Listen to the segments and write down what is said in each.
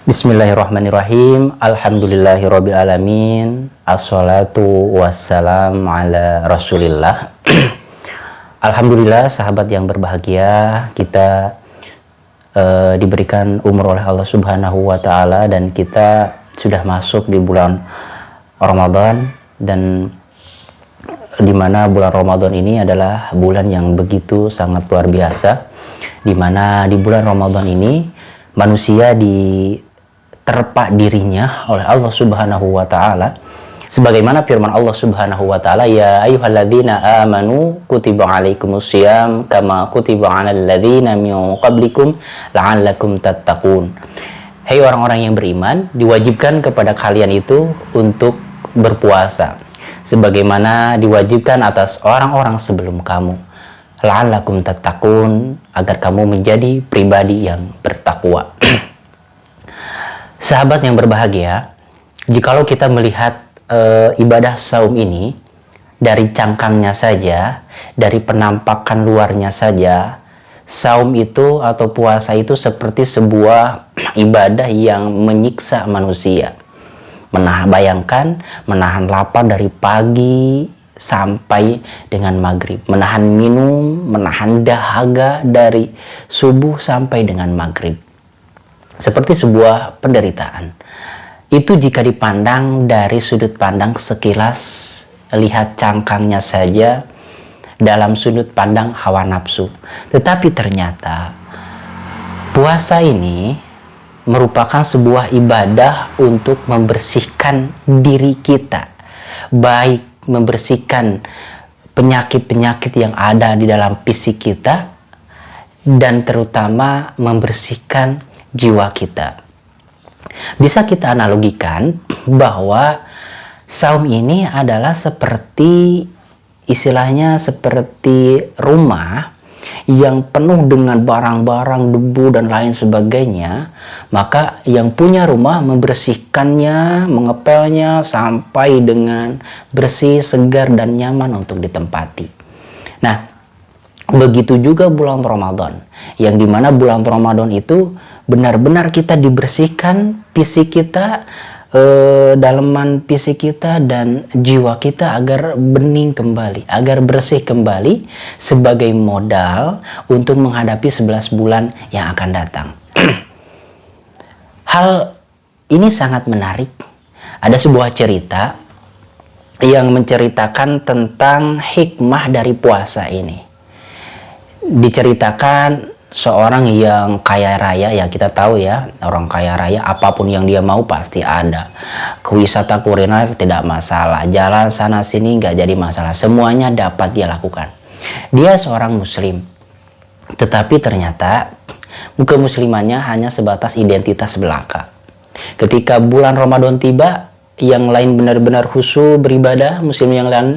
Bismillahirrahmanirrahim. Alhamdulillahirabbil alamin. Assalatu wassalam ala Rasulillah. Alhamdulillah, sahabat yang berbahagia, kita diberikan umur oleh Allah Subhanahu wa taala dan kita sudah masuk di bulan Ramadan, dan di mana bulan Ramadan ini adalah bulan yang begitu sangat luar biasa, di mana di bulan Ramadan ini manusia diterpa dirinya oleh Allah Subhanahu wa taala, sebagaimana firman Allah Subhanahu wa taala, ya ayyuhalladzina amanu kutiba alaikumusiyam kama kutiba alal ladzina min qablikum la'allakum tattaqun. Hai orang-orang yang beriman, diwajibkan kepada kalian itu untuk berpuasa sebagaimana diwajibkan atas orang-orang sebelum kamu, la'allakum tattaqun, agar kamu menjadi pribadi yang bertakwa. Sahabat yang berbahagia, jikalau kita melihat ibadah saum ini dari cangkangnya saja, dari penampakan luarnya saja, saum itu atau puasa itu seperti sebuah ibadah yang menyiksa manusia. Bayangkan menahan lapar dari pagi sampai dengan maghrib, menahan minum, menahan dahaga dari subuh sampai dengan maghrib, seperti sebuah penderitaan. Itu jika dipandang dari sudut pandang sekilas, lihat cangkangnya saja dalam sudut pandang hawa nafsu. Tetapi ternyata puasa ini merupakan sebuah ibadah untuk membersihkan diri kita, baik membersihkan penyakit-penyakit yang ada di dalam fisik kita, dan terutama membersihkan jiwa kita. Bisa kita analogikan bahwa saum ini adalah seperti, istilahnya seperti rumah yang penuh dengan barang-barang, debu dan lain sebagainya. Maka yang punya rumah membersihkannya, mengepelnya sampai dengan bersih, segar dan nyaman untuk ditempati. Nah, begitu juga bulan Ramadan, yang dimana bulan Ramadan itu benar-benar kita dibersihkan fisik kita, dalaman fisik kita dan jiwa kita agar bening kembali, agar bersih kembali sebagai modal untuk menghadapi 11 bulan yang akan datang. Hal ini sangat menarik. Ada sebuah cerita yang menceritakan tentang hikmah dari puasa ini. Diceritakan seorang yang kaya raya, ya kita tahu ya, orang kaya raya apapun yang dia mau pasti ada. Wisata kuliner tidak masalah, jalan sana sini nggak jadi masalah, semuanya dapat dia lakukan. Dia seorang muslim, tetapi ternyata kemuslimannya hanya sebatas identitas belaka. Ketika bulan Ramadan tiba, yang lain benar-benar khusyuk beribadah, muslim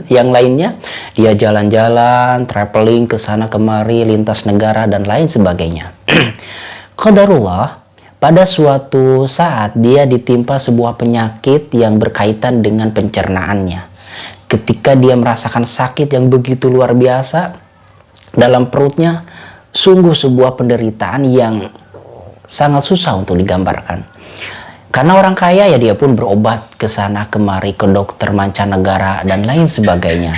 yang lainnya dia jalan-jalan, traveling ke sana kemari, lintas negara dan lain sebagainya. Qadarullah, pada suatu saat dia ditimpa sebuah penyakit yang berkaitan dengan pencernaannya. Ketika dia merasakan sakit yang begitu luar biasa dalam perutnya, sungguh sebuah penderitaan yang sangat susah untuk digambarkan. Karena orang kaya ya dia pun berobat ke sana kemari, ke dokter mancanegara dan lain sebagainya.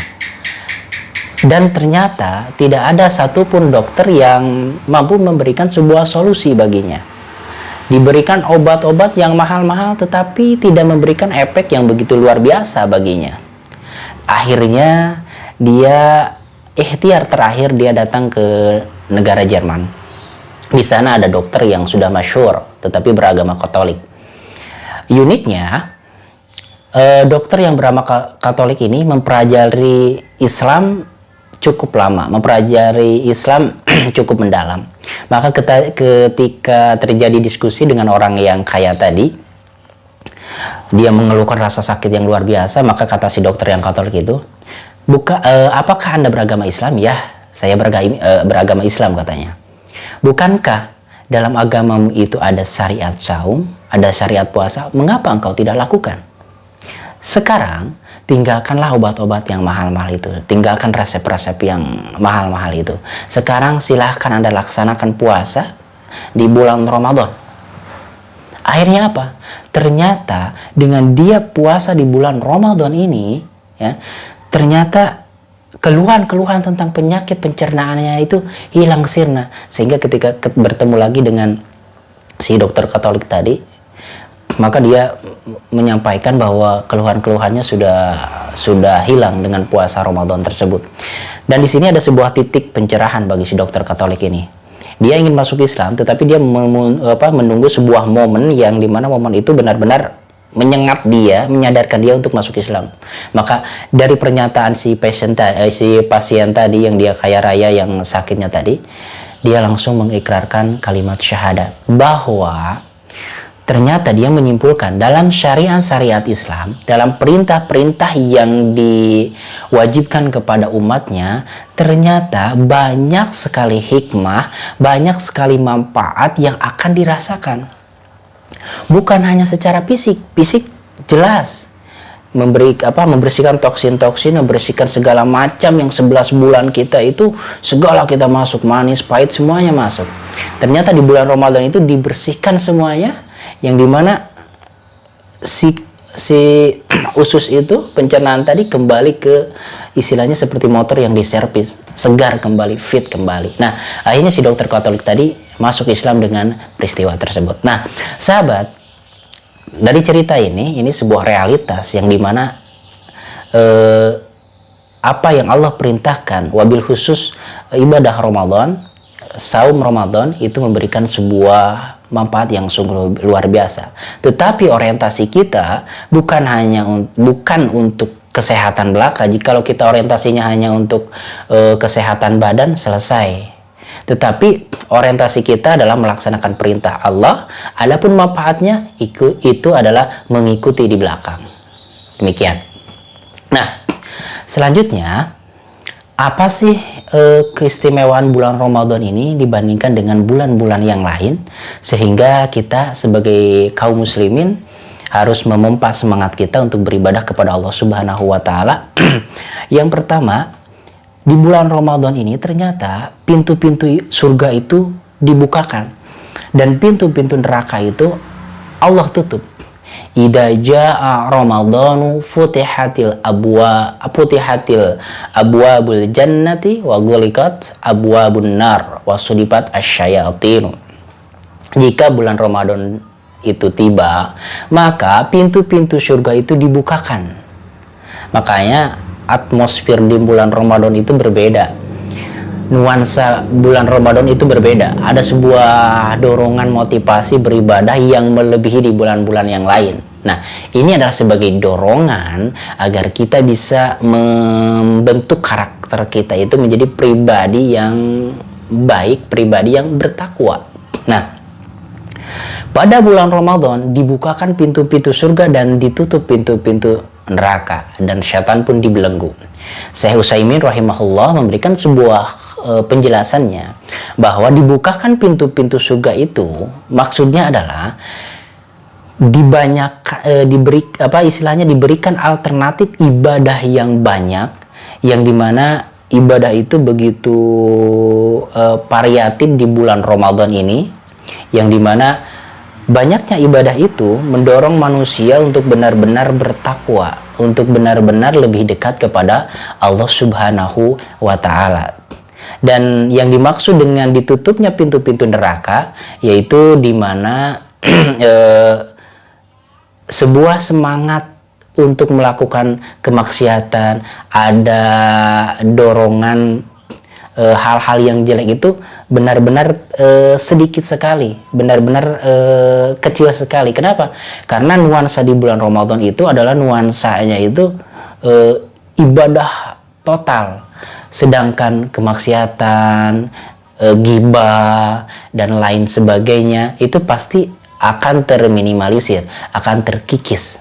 Dan ternyata tidak ada satupun dokter yang mampu memberikan sebuah solusi baginya. Diberikan obat-obat yang mahal-mahal tetapi tidak memberikan efek yang begitu luar biasa baginya. Akhirnya dia ikhtiar terakhir, dia datang ke negara Jerman. Di sana ada dokter yang sudah masyhur tetapi beragama Katolik. Uniknya, dokter yang beragama Katolik ini mempelajari Islam cukup lama, mempelajari Islam cukup mendalam. Maka ketika terjadi diskusi dengan orang yang kaya tadi, dia mengeluhkan rasa sakit yang luar biasa. Maka kata si dokter yang Katolik itu, apakah Anda beragama Islam? Ya, saya beragama Islam, katanya. Bukankah dalam agamamu itu ada syariat saum, ada syariat puasa, mengapa engkau tidak lakukan? Sekarang tinggalkanlah obat-obat yang mahal-mahal itu, tinggalkan resep-resep yang mahal-mahal itu. Sekarang silahkan Anda laksanakan puasa di bulan Ramadan. Akhirnya apa? Ternyata dengan dia puasa di bulan Ramadan ini, ya, ternyata keluhan-keluhan tentang penyakit pencernaannya itu hilang sirna. Sehingga ketika bertemu lagi dengan si dokter Katolik tadi, maka dia menyampaikan bahwa keluhan-keluhannya sudah hilang dengan puasa Ramadan tersebut. Dan di sini ada sebuah titik pencerahan bagi si dokter Katolik ini. Dia ingin masuk Islam, tetapi dia menunggu sebuah momen yang dimana momen itu benar-benar menyengat dia, menyadarkan dia untuk masuk Islam. Maka dari pernyataan si pasien tadi yang dia kaya raya yang sakitnya tadi, dia langsung mengikrarkan kalimat syahadat, bahwa ternyata dia menyimpulkan dalam syariat Islam, dalam perintah-perintah yang diwajibkan kepada umatnya, ternyata banyak sekali hikmah, banyak sekali manfaat yang akan dirasakan. Bukan hanya secara fisik jelas membersihkan toksin-toksin, membersihkan segala macam yang 11 bulan kita itu, segala kita masuk, manis, pahit, semuanya masuk. Ternyata di bulan Ramadan itu dibersihkan semuanya, yang dimana si usus itu, pencernaan tadi, kembali ke istilahnya seperti motor yang diservis, segar kembali, fit kembali. Nah, akhirnya si dokter Katolik tadi masuk Islam dengan peristiwa tersebut. Nah, sahabat, dari cerita ini sebuah realitas yang dimana apa yang Allah perintahkan, wabil khusus ibadah Ramadan, saum Ramadan, itu memberikan sebuah manfaat yang sungguh luar biasa. Tetapi orientasi kita bukan untuk kesehatan belaka. Jikalau kita orientasinya hanya untuk kesehatan badan, selesai. Tetapi orientasi kita adalah melaksanakan perintah Allah. Adapun manfaatnya itu adalah mengikuti di belakang. Demikian. Nah, selanjutnya, apa sih keistimewaan bulan Ramadan ini dibandingkan dengan bulan-bulan yang lain, sehingga kita sebagai kaum muslimin harus memompa semangat kita untuk beribadah kepada Allah Subhanahu wa Ta'ala? Yang pertama, di bulan Ramadan ini ternyata pintu-pintu surga itu dibukakan, dan pintu-pintu neraka itu Allah tutup. Idza jaa Ramadhanu futihatil abwabul jannati wa ghuliqat abwabun nar wa sudipat asyayatin. Jika bulan Ramadan itu tiba, maka pintu-pintu surga itu dibukakan. Makanya atmosfer di bulan Ramadan itu berbeda. Nuansa bulan Ramadan itu berbeda. Ada sebuah dorongan motivasi beribadah yang melebihi di bulan-bulan yang lain. Nah, ini adalah sebagai dorongan agar kita bisa membentuk karakter kita itu menjadi pribadi yang baik, pribadi yang bertakwa. Nah, pada bulan Ramadan dibukakan pintu-pintu surga dan ditutup pintu-pintu neraka, dan syaitan pun dibelenggu. Syekh Utsaimin rahimahullah memberikan sebuah penjelasannya bahwa dibukakan pintu-pintu surga itu maksudnya adalah diberikan alternatif ibadah yang banyak, yang dimana ibadah itu begitu variatif di bulan Ramadan ini, yang dimana banyaknya ibadah itu mendorong manusia untuk benar-benar bertakwa, untuk benar-benar lebih dekat kepada Allah Subhanahu wa Ta'ala. Dan yang dimaksud dengan ditutupnya pintu-pintu neraka, yaitu di mana sebuah semangat untuk melakukan kemaksiatan, ada dorongan hal-hal yang jelek itu benar-benar sedikit sekali, benar-benar kecil sekali. Kenapa? Karena nuansa di bulan Ramadan itu adalah nuansanya itu ibadah total. Sedangkan kemaksiatan, ghibah, dan lain sebagainya itu pasti akan terminimalisir, akan terkikis.